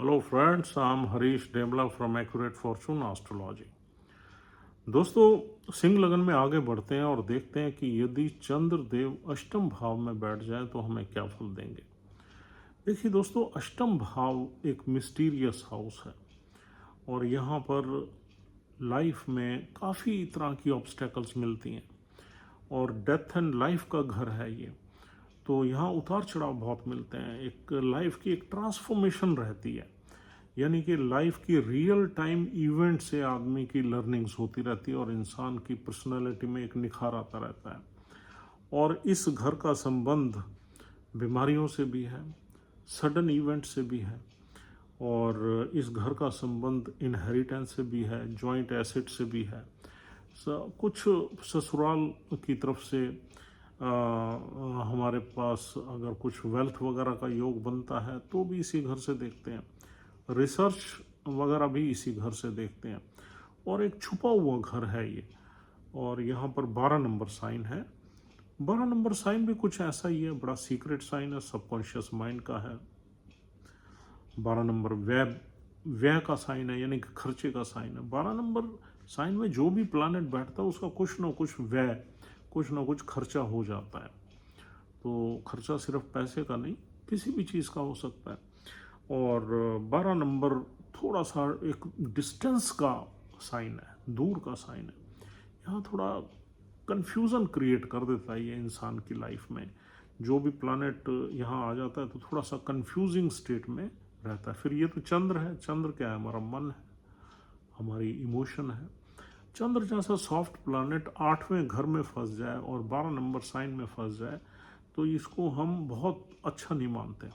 Hello friends, I am Harish Demla from accurate fortune astrology. दोस्तों, सिंह लगन में आगे बढ़ते हैं और देखते हैं कि यदि चंद्र देव अष्टम भाव में बैठ जाए तो हमें क्या फल देंगे। देखिए दोस्तों, अष्टम भाव एक मिस्टीरियस हाउस है और यहाँ पर लाइफ में काफ़ी तरह की ऑब्स्टेकल्स मिलती हैं और डेथ एंड लाइफ का घर है ये। तो यहाँ उतार चढ़ाव बहुत मिलते हैं, एक लाइफ की एक ट्रांसफॉर्मेशन रहती है, यानी कि लाइफ की रियल टाइम इवेंट से आदमी की लर्निंग्स होती रहती है और इंसान की पर्सनालिटी में एक निखार आता रहता है। और इस घर का संबंध बीमारियों से भी है, सडन इवेंट से भी है, और इस घर का संबंध इनहेरिटेंस से भी है, जॉइंट एसेट से भी है, कुछ ससुराल की तरफ से हमारे पास अगर कुछ वेल्थ वगैरह का योग बनता है तो भी इसी घर से देखते हैं, रिसर्च वगैरह भी इसी घर से देखते हैं। और एक छुपा हुआ घर है ये, और यहाँ पर 12 नंबर साइन है। 12 नंबर साइन भी कुछ ऐसा ही है, बड़ा सीक्रेट साइन है, सबकॉन्शियस माइंड का है। 12 नंबर व्यय का साइन है, यानी कि खर्चे का साइन है। 12 नंबर साइन में जो भी प्लैनेट बैठता है उसका कुछ ना कुछ व्यय, कुछ ना कुछ खर्चा हो जाता है। तो खर्चा सिर्फ पैसे का नहीं, किसी भी चीज़ का हो सकता है। और 12 नंबर थोड़ा सा एक डिस्टेंस का साइन है, दूर का साइन है। यहाँ थोड़ा कन्फ्यूज़न क्रिएट कर देता है ये इंसान की लाइफ में। जो भी प्लैनेट यहाँ आ जाता है तो थोड़ा सा कन्फ्यूजिंग स्टेट में रहता है। फिर ये तो चंद्र है, चंद्र क्या है? हमारा मन है, हमारी इमोशन है। चंद्र जैसा सॉफ्ट प्लैनेट 8वें घर में फंस जाए और 12 नंबर साइन में फंस जाए तो इसको हम बहुत अच्छा नहीं मानते,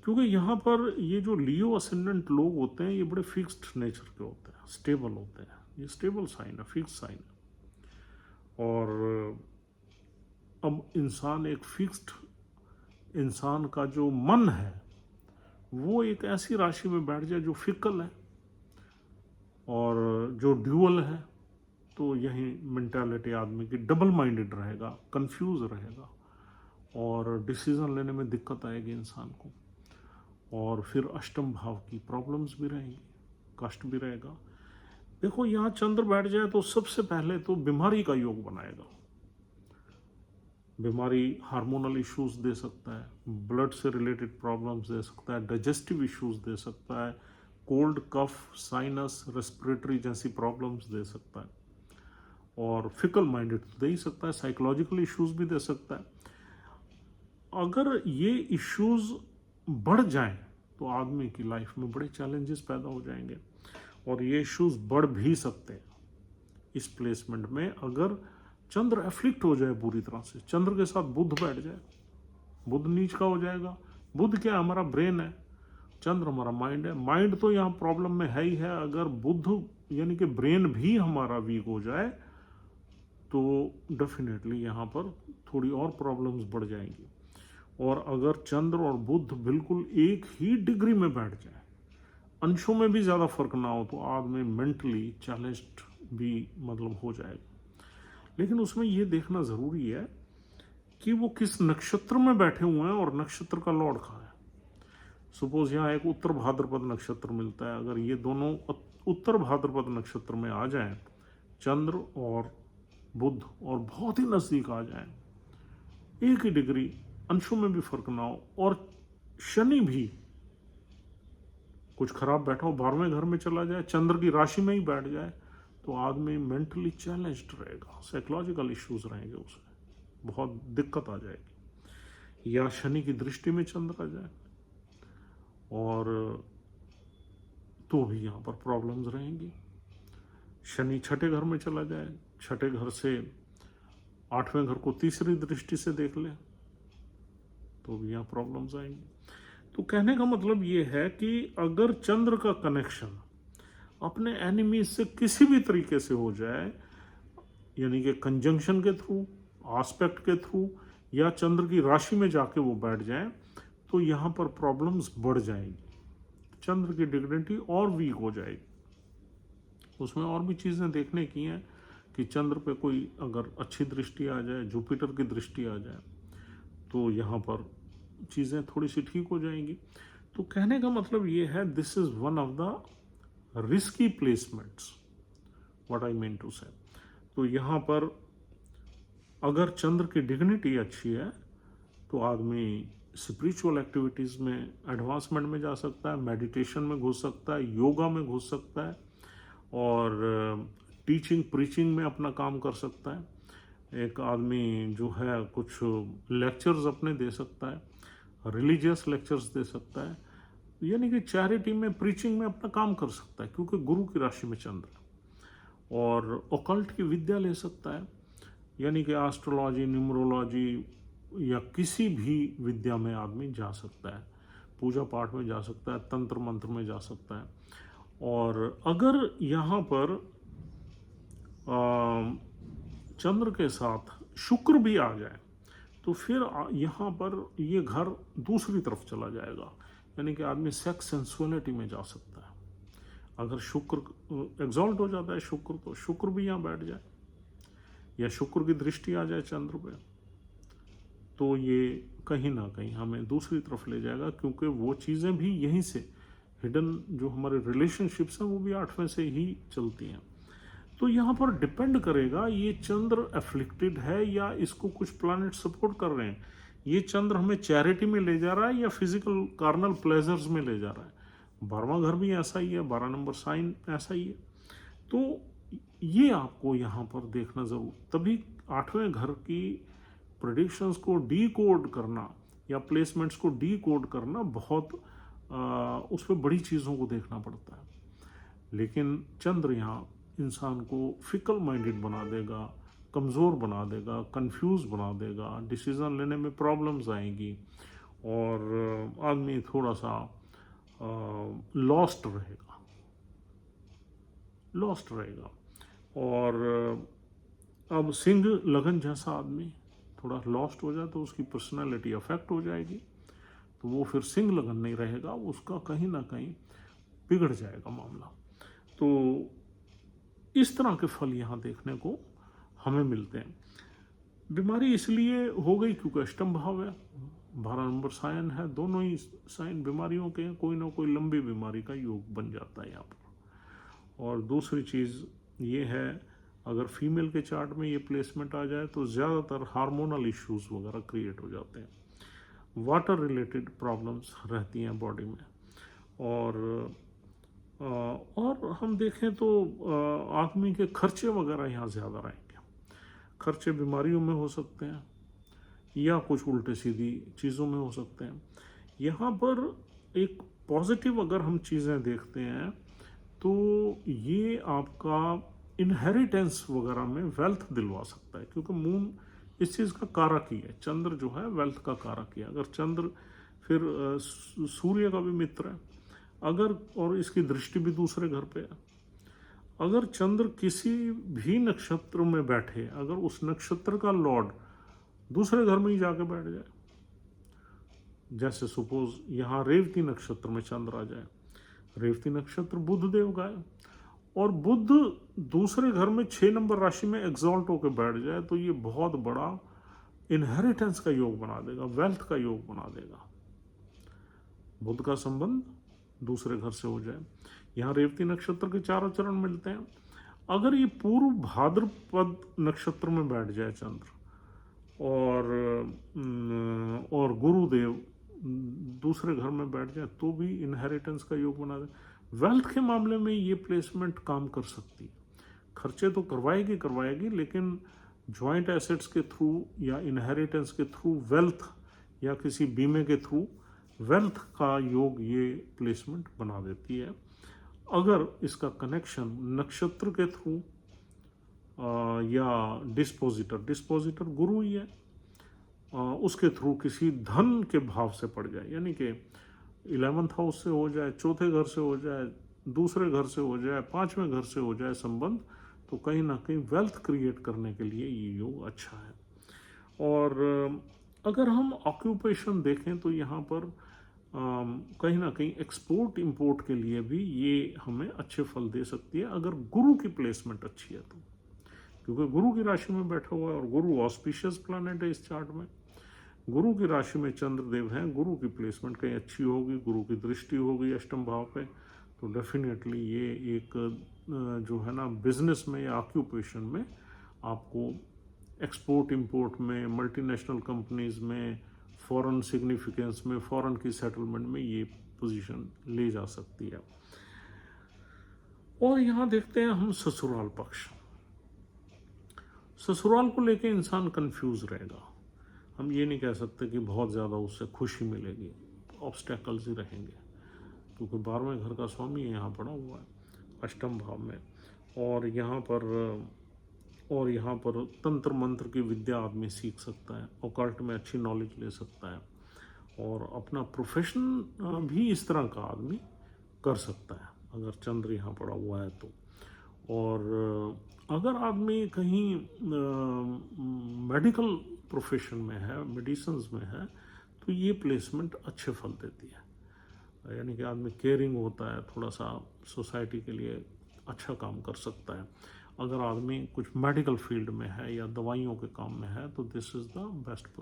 क्योंकि यहाँ पर ये जो लियो असेंडेंट लोग होते हैं ये बड़े फिक्स्ड नेचर के होते हैं, स्टेबल होते हैं। ये स्टेबल साइन है, फिक्स साइन है। और अब इंसान एक फिक्स्ड इंसान का जो मन है वो एक ऐसी राशि में बैठ जाए जो फिकल है और जो ड्यूअल है, तो यही मेंटालिटी आदमी की डबल माइंडेड रहेगा, कंफ्यूज रहेगा और डिसीजन लेने में दिक्कत आएगी इंसान को। और फिर अष्टम भाव की प्रॉब्लम्स भी रहेंगी, कष्ट भी रहेगा। देखो, यहाँ चंद्र बैठ जाए तो सबसे पहले तो बीमारी का योग बनाएगा। बीमारी हार्मोनल इश्यूज दे सकता है, ब्लड से रिलेटेड प्रॉब्लम्स दे सकता है, डाइजेस्टिव इश्यूज दे सकता है, कोल्ड, कफ, साइनस, रेस्पिरेटरी जैसी प्रॉब्लम्स दे सकता है। और फिकल माइंडेड तो दे ही सकता है, साइकोलॉजिकल इश्यूज भी दे सकता है। अगर ये इश्यूज बढ़ जाएं तो आदमी की लाइफ में बड़े चैलेंजेस पैदा हो जाएंगे और ये इश्यूज बढ़ भी सकते हैं इस प्लेसमेंट में। अगर चंद्र एफ्लिक्ट हो जाए पूरी तरह से, चंद्र के साथ बुध बैठ जाए, बुध नीच का हो जाएगा। बुध क्या? हमारा ब्रेन है, चंद्र हमारा माइंड है। माइंड तो यहाँ प्रॉब्लम में है ही है। अगर बुध यानी कि ब्रेन भी हमारा वीक हो जाए तो डेफिनेटली यहाँ पर थोड़ी और प्रॉब्लम्स बढ़ जाएंगी। और अगर चंद्र और बुध बिल्कुल एक ही डिग्री में बैठ जाए, अंशों में भी ज़्यादा फर्क ना हो, तो आदमी मेंटली चैलेंज्ड भी मतलब हो जाएगा। लेकिन उसमें ये देखना ज़रूरी है कि वो किस नक्षत्र में बैठे हुए हैं और नक्षत्र का लॉर्ड कहाँ है। सपोज यहाँ एक उत्तर भाद्रपद नक्षत्र मिलता है, अगर ये दोनों उत्तर भाद्रपद नक्षत्र में आ जाएं, चंद्र और बुध, और बहुत ही नज़दीक आ जाएं, एक ही डिग्री, अंशों में भी फर्क ना हो, और शनि भी कुछ खराब बैठा हो, 12वें घर में चला जाए, चंद्र की राशि में ही बैठ जाए, तो आदमी मेंटली चैलेंज्ड रहेगा, साइकोलॉजिकल इश्यूज रहेंगे, उसमें बहुत दिक्कत आ जाएगी। या शनि की दृष्टि में चंद्र आ जाए और तो भी यहाँ पर प्रॉब्लम्स रहेंगी। शनि छठे घर में चला जाए, छठे घर से 8वें घर को तीसरी दृष्टि से देख ले, तो भी यहाँ प्रॉब्लम्स आएंगी। तो कहने का मतलब ये है कि अगर चंद्र का कनेक्शन अपने एनिमी से किसी भी तरीके से हो जाए, यानी कि कंजंक्शन के थ्रू, आस्पेक्ट के थ्रू, या चंद्र की राशि में जाके वो बैठ जाए, तो यहाँ पर प्रॉब्लम्स बढ़ जाएंगी, चंद्र की डिग्निटी और वीक हो जाएगी। उसमें और भी चीज़ें देखने की हैं कि चंद्र पे कोई अगर अच्छी दृष्टि आ जाए, जुपिटर की दृष्टि आ जाए, तो यहाँ पर चीज़ें थोड़ी सी ठीक हो जाएंगी। तो कहने का मतलब ये है, this is one of the risky placements, what I mean to say. तो यहाँ पर अगर चंद्र की डिग्निटी अच्छी है तो आदमी स्पिरिचुअल एक्टिविटीज़ में एडवांसमेंट में जा सकता है, मेडिटेशन में घुस सकता है, योगा में घुस सकता है, और टीचिंग प्रीचिंग में अपना काम कर सकता है। एक आदमी जो है कुछ लेक्चर्स अपने दे सकता है, रिलीजियस लेक्चर्स दे सकता है, यानी कि चैरिटी में, प्रीचिंग में अपना काम कर सकता है, क्योंकि गुरु की राशि में चंद्र है। और ओकल्ट की विद्या ले सकता है, यानी कि एस्ट्रोलॉजी, न्यूमरोलॉजी या किसी भी विद्या में आदमी जा सकता है, पूजा पाठ में जा सकता है, तंत्र मंत्र में जा सकता है। और अगर यहाँ पर चंद्र के साथ शुक्र भी आ जाए तो फिर यहाँ पर ये घर दूसरी तरफ चला जाएगा, यानी कि आदमी सेक्स सेंसुअलिटी में जा सकता है। अगर शुक्र एग्जॉल्ट हो जाता है शुक्र, तो शुक्र भी यहाँ बैठ जाए या शुक्र की दृष्टि आ जाए चंद्र पे, तो ये कहीं ना कहीं हमें दूसरी तरफ ले जाएगा, क्योंकि वो चीज़ें भी यहीं से हिडन, जो हमारे रिलेशनशिप्स हैं वो भी 8वें से ही चलती हैं। तो यहाँ पर डिपेंड करेगा ये चंद्र एफ्लिक्टेड है या इसको कुछ प्लैनेट सपोर्ट कर रहे हैं। ये चंद्र हमें चैरिटी में ले जा रहा है या फिजिकल कार्नल प्लेजर्स में ले जा रहा है। 12वां घर भी ऐसा ही है, 12 नंबर साइन ऐसा ही है। तो ये आपको यहाँ पर देखना जरूर, तभी 8वें घर की प्रेडिक्शंस को डीकोड करना या प्लेसमेंट्स को डीकोड करना बहुत उस पर बड़ी चीज़ों को देखना पड़ता है। लेकिन चंद्र यहाँ इंसान को फिकल माइंडेड बना देगा, कमज़ोर बना देगा, कंफ्यूज बना देगा, डिसीज़न लेने में प्रॉब्लम्स आएंगी और आदमी थोड़ा सा लॉस्ट रहेगा। और अब सिंह लगन जैसा आदमी थोड़ा लॉस्ट हो जाए तो उसकी पर्सनालिटी अफेक्ट हो जाएगी, तो वो फिर सिंह लगन नहीं रहेगा, उसका कहीं ना कहीं बिगड़ जाएगा मामला। तो इस तरह के फल यहाँ देखने को हमें मिलते हैं। बीमारी इसलिए हो गई क्योंकि अष्टम भाव है, 12 नंबर साइन है, दोनों ही साइन बीमारियों के, कोई ना कोई लंबी बीमारी का योग बन जाता है यहाँ पर। और दूसरी चीज़ ये है, अगर फीमेल के चार्ट में ये प्लेसमेंट आ जाए तो ज़्यादातर हार्मोनल इश्यूज वगैरह क्रिएट हो जाते हैं, वाटर रिलेटेड प्रॉब्लम्स रहती हैं बॉडी में। और हम देखें तो आदमी के खर्चे वगैरह यहाँ ज़्यादा रहेंगे। खर्चे बीमारियों में हो सकते हैं या कुछ उल्टे सीधी चीज़ों में हो सकते हैं। यहाँ पर एक पॉजिटिव अगर हम चीज़ें देखते हैं तो ये आपका इनहेरिटेंस वगैरह में वेल्थ दिलवा सकता है, क्योंकि मून इस चीज़ का कारक ही है, चंद्र जो है वेल्थ का कारक ही है। अगर चंद्र फिर सूर्य का भी मित्र है, अगर और इसकी दृष्टि भी दूसरे घर पे है। अगर चंद्र किसी भी नक्षत्र में बैठे, अगर उस नक्षत्र का लॉर्ड दूसरे घर में ही जाके बैठ जाए, जैसे सपोज यहाँ रेवती नक्षत्र में चंद्र आ जाए, रेवती नक्षत्र बुध देव का है, और बुध दूसरे घर में 6 नंबर राशि में एग्जॉल्ट होकर बैठ जाए, तो ये बहुत बड़ा इनहेरिटेंस का योग बना देगा, वेल्थ का योग बना देगा। बुध का संबंध दूसरे घर से हो जाए। यहाँ रेवती नक्षत्र के 4 चरण मिलते हैं। अगर ये पूर्व भाद्रपद नक्षत्र में बैठ जाए चंद्र, और गुरुदेव दूसरे घर में बैठ जाए, तो भी इनहेरिटेंस का योग बना दे। वेल्थ के मामले में ये प्लेसमेंट काम कर सकती है। खर्चे तो करवाएगी, लेकिन जॉइंट एसेट्स के थ्रू या इनहेरिटेंस के थ्रू वेल्थ, या किसी बीमे के थ्रू वेल्थ का योग ये प्लेसमेंट बना देती है। अगर इसका कनेक्शन नक्षत्र के थ्रू या डिस्पोजिटर गुरु ही है, उसके थ्रू किसी धन के भाव से पड़ जाए, यानी कि 11th हाउस से हो जाए, चौथे घर से हो जाए, दूसरे घर से हो जाए, 5वें घर से हो जाए संबंध, तो कहीं ना कहीं वेल्थ क्रिएट करने के लिए ये योग अच्छा है। और अगर हम ऑक्यूपेशन देखें तो यहाँ पर कहीं ना कहीं एक्सपोर्ट इंपोर्ट के लिए भी ये हमें अच्छे फल दे सकती है, अगर गुरु की प्लेसमेंट अच्छी है तो, क्योंकि गुरु की राशि में बैठा हुआ है और गुरु ऑस्पिशियस प्लैनेट है इस चार्ट में। गुरु की राशि में चंद्रदेव हैं, गुरु की प्लेसमेंट कहीं अच्छी होगी, गुरु की दृष्टि होगी अष्टम भाव पे, तो डेफिनेटली ये एक जो है ना बिजनेस में या ऑक्यूपेशन में आपको एक्सपोर्ट इंपोर्ट में, मल्टीनेशनल कंपनीज में, फॉरेन सिग्निफिकेंस में, फॉरेन की सेटलमेंट में ये पोजीशन ले जा सकती है। और यहाँ देखते हैं हम ससुराल पक्ष। ससुराल को लेके इंसान कंफ्यूज रहेगा। हम ये नहीं कह सकते कि बहुत ज़्यादा उससे खुशी मिलेगी, ऑब्स्टेकल्स ही रहेंगे, क्योंकि 12वें घर का स्वामी यहाँ पड़ा हुआ है अष्टम भाव में। और यहाँ पर तंत्र मंत्र की विद्या आदमी सीख सकता है, ऑकल्ट में अच्छी नॉलेज ले सकता है, और अपना प्रोफेशन भी इस तरह का आदमी कर सकता है अगर चंद्र यहाँ पड़ा हुआ है तो। और अगर आदमी कहीं मेडिकल प्रोफेशन में है, मेडिसिन्स में है, तो ये प्लेसमेंट अच्छे फल देती है। यानी कि आदमी केयरिंग होता है, थोड़ा सा सोसाइटी के लिए अच्छा काम कर सकता है। अगर आदमी कुछ मेडिकल फील्ड में है या दवाइयों के काम में है तो दिस इज़ द बेस्ट।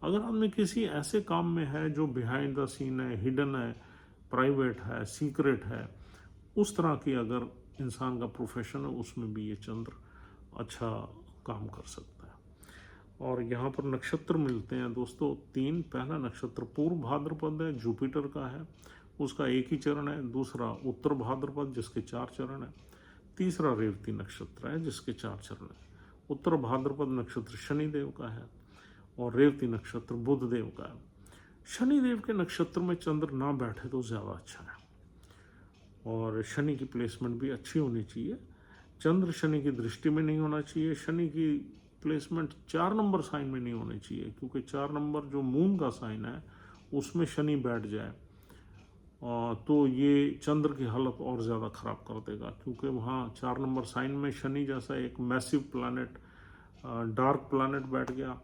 अगर आदमी किसी ऐसे काम में है जो बिहाइंड द सीन है, हिडन है, प्राइवेट है, सीक्रेट है, उस तरह की अगर इंसान का प्रोफेशन है, उसमें भी ये चंद्र अच्छा काम कर सकता है। और यहाँ पर नक्षत्र मिलते हैं दोस्तों 3। पहला नक्षत्र पूर्व भाद्रपद है, जुपिटर का है, उसका एक ही चरण है। दूसरा उत्तर भाद्रपद जिसके 4 चरण है। तीसरा रेवती नक्षत्र है जिसके 4 चरण है। उत्तर भाद्रपद नक्षत्र शनिदेव का है और रेवती नक्षत्र बुध देव का है। शनिदेव के नक्षत्र में चंद्र ना बैठे तो ज़्यादा अच्छा है, और शनि की प्लेसमेंट भी अच्छी होनी चाहिए। चंद्र शनि की दृष्टि में नहीं होना चाहिए। शनि की प्लेसमेंट 4 नंबर साइन में नहीं होनी चाहिए, क्योंकि 4 नंबर जो मून का साइन है उसमें शनि बैठ जाए तो ये चंद्र की हालत और ज़्यादा ख़राब कर देगा, क्योंकि वहाँ 4 नंबर साइन में शनि जैसा एक मैसिव प्लैनेट, डार्क प्लैनेट बैठ गया,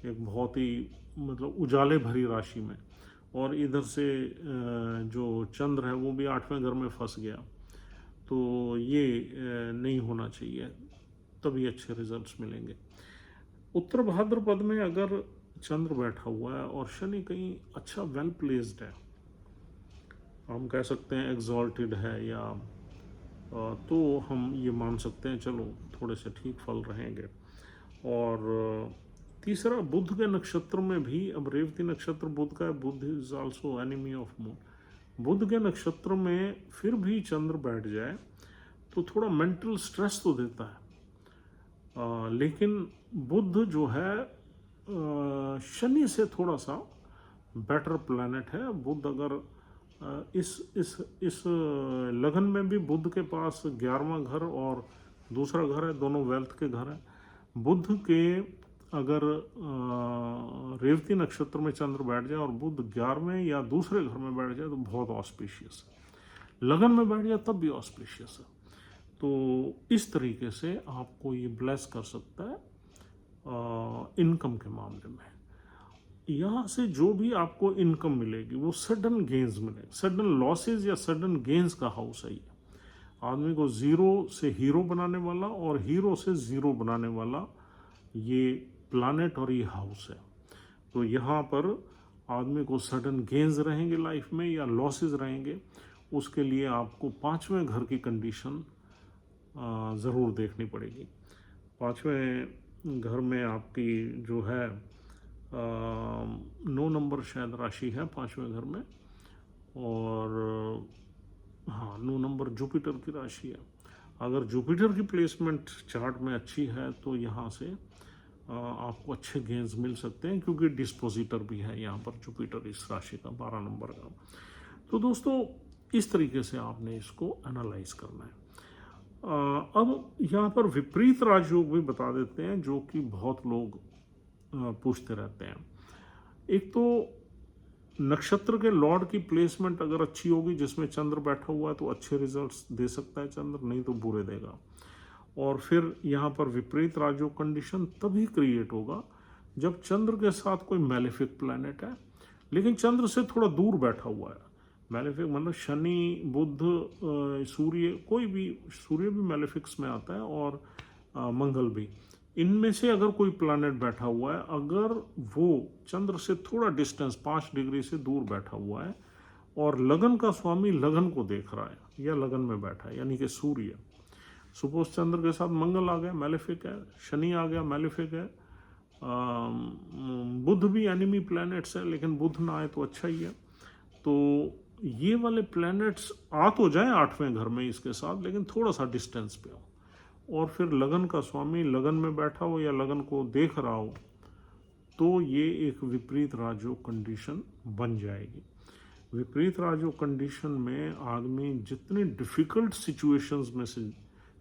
एक बहुत ही मतलब उजाले भरी राशि में, और इधर से जो चंद्र है वो भी 8वें घर में फंस गया। तो ये नहीं होना चाहिए, तभी अच्छे रिजल्ट्स मिलेंगे। उत्तर भाद्रपद में अगर चंद्र बैठा हुआ है और शनि कहीं अच्छा वेल प्लेस्ड है, हम कह सकते हैं एग्जॉल्टेड है, या तो हम ये मान सकते हैं चलो थोड़े से ठीक फल रहेंगे। और तीसरा बुध के नक्षत्र में भी, अब रेवती नक्षत्र बुध का है, Budh is also enemy of moon. Budh के नक्षत्र में फिर भी चंद्र बैठ जाए तो थोड़ा मेंटल स्ट्रेस तो देता है, लेकिन बुध जो है शनि से थोड़ा सा बेटर प्लैनेट है। बुध अगर इस लगन में भी बुध के पास 11वां घर और दूसरा घर है, दोनों वेल्थ के घर हैं। बुध के अगर रेवती नक्षत्र में चंद्र बैठ जाए और बुध 11वें या दूसरे घर में बैठ जाए तो बहुत ऑस्पिशियस है। लगन में बैठ जाए तब भी ऑस्पिशियस है। तो इस तरीके से आपको ये ब्लेस कर सकता है इनकम के मामले में। यहाँ से जो भी आपको इनकम मिलेगी वो सडन गेन्स मिलेंगे। सडन लॉसेज या सडन गेन्स का हाउस है ये। आदमी को ज़ीरो से हीरो बनाने वाला और हीरो से ज़ीरो बनाने वाला ये प्लैनेट और ये हाउस है। तो यहाँ पर आदमी को सडन गेन्स रहेंगे लाइफ में या लॉसेज रहेंगे, उसके लिए आपको 5वें घर की कंडीशन ज़रूर देखनी पड़ेगी। 5वें घर में आपकी जो है 9 नंबर शायद राशि है 5वें घर में, और हाँ 9 नंबर जुपिटर की राशि है। अगर जुपिटर की प्लेसमेंट चार्ट में अच्छी है तो यहाँ से आपको अच्छे गेन्स मिल सकते हैं, क्योंकि डिस्पोजिटर भी है यहाँ पर जुपिटर इस राशि का 12 नंबर का। तो दोस्तों इस तरीके से आपने इसको एनालाइज करना है। अब यहाँ पर विपरीत राजयोग भी बता देते हैं, जो कि बहुत लोग पूछते रहते हैं। एक तो नक्षत्र के लॉर्ड की प्लेसमेंट अगर अच्छी होगी, जिसमें चंद्र बैठा हुआ है, तो अच्छे रिजल्ट्स दे सकता है चंद्र, नहीं तो बुरे देगा। और फिर यहाँ पर विपरीत राजयोग कंडीशन तभी क्रिएट होगा जब चंद्र के साथ कोई मैलेफिक प्लैनेट है, लेकिन चंद्र से थोड़ा दूर बैठा हुआ है। मैलेफिक मतलब शनि, बुध, सूर्य, कोई भी, सूर्य भी मैलेफिक्स में आता है और मंगल भी। इनमें से अगर कोई प्लैनेट बैठा हुआ है, अगर वो चंद्र से थोड़ा डिस्टेंस 5 डिग्री से दूर बैठा हुआ है और लगन का स्वामी लगन को देख रहा है या लगन में बैठा है, यानी कि सूर्य, सपोज चंद्र के साथ मंगल आ गया, मैलेफिक है, शनि आ गया, मैलेफिक है, बुध भी एनिमी प्लैनेट्स है, लेकिन बुध ना आए तो अच्छा ही है। तो ये वाले प्लैनेट्स आ तो जाए 8वें घर में इसके साथ, लेकिन थोड़ा सा डिस्टेंस पे हो, और फिर लगन का स्वामी लगन में बैठा हो या लगन को देख रहा हो, तो ये एक विपरीत राजयोग कंडीशन बन जाएगी। विपरीत राजयोग कंडीशन में आदमी जितने डिफ़िकल्ट सिचुएशंस में से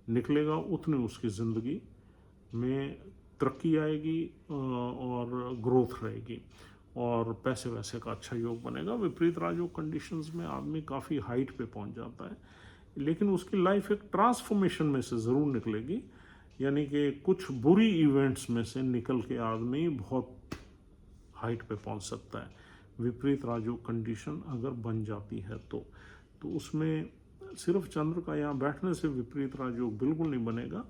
निकलेगा, उतनी उसकी ज़िंदगी में तरक्की आएगी और ग्रोथ रहेगी और पैसे वैसे का अच्छा योग बनेगा। विपरीत राजयोग कंडीशंस में आदमी काफ़ी हाइट पे पहुंच जाता है, लेकिन उसकी लाइफ एक ट्रांसफॉर्मेशन में से ज़रूर निकलेगी, यानी कि कुछ बुरी इवेंट्स में से निकल के आदमी बहुत हाइट पे पहुंच सकता है। विपरीत राजयोग कंडीशन अगर बन जाती है तो उसमें सिर्फ चंद्र का यहाँ बैठने से विपरीत राजयोग बिल्कुल नहीं बनेगा।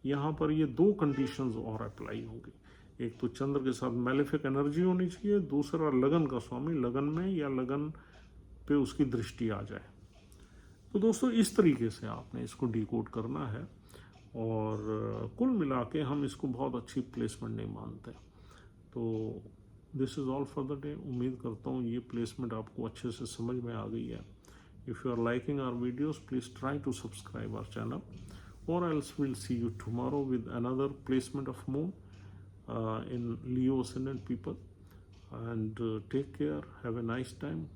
यहाँ पर ये 2 कंडीशंस और अप्लाई होंगी। एक तो चंद्र के साथ मैलेफिक एनर्जी होनी चाहिए, दूसरा लगन का स्वामी लगन में या लगन पे उसकी दृष्टि आ जाए। तो दोस्तों इस तरीके से आपने इसको डिकोड करना है, और कुल मिला के हम इसको बहुत अच्छी प्लेसमेंट नहीं मानते। तो this is all for the day. उम्मीद करता हूँ ये प्लेसमेंट आपको अच्छे से समझ में आ गई है। If you are liking our videos, please try to subscribe our channel, or else we'll see you tomorrow with another placement of moon in Leo ascendant people. And take care, have a nice time,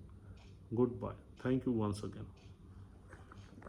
goodbye, thank you once again.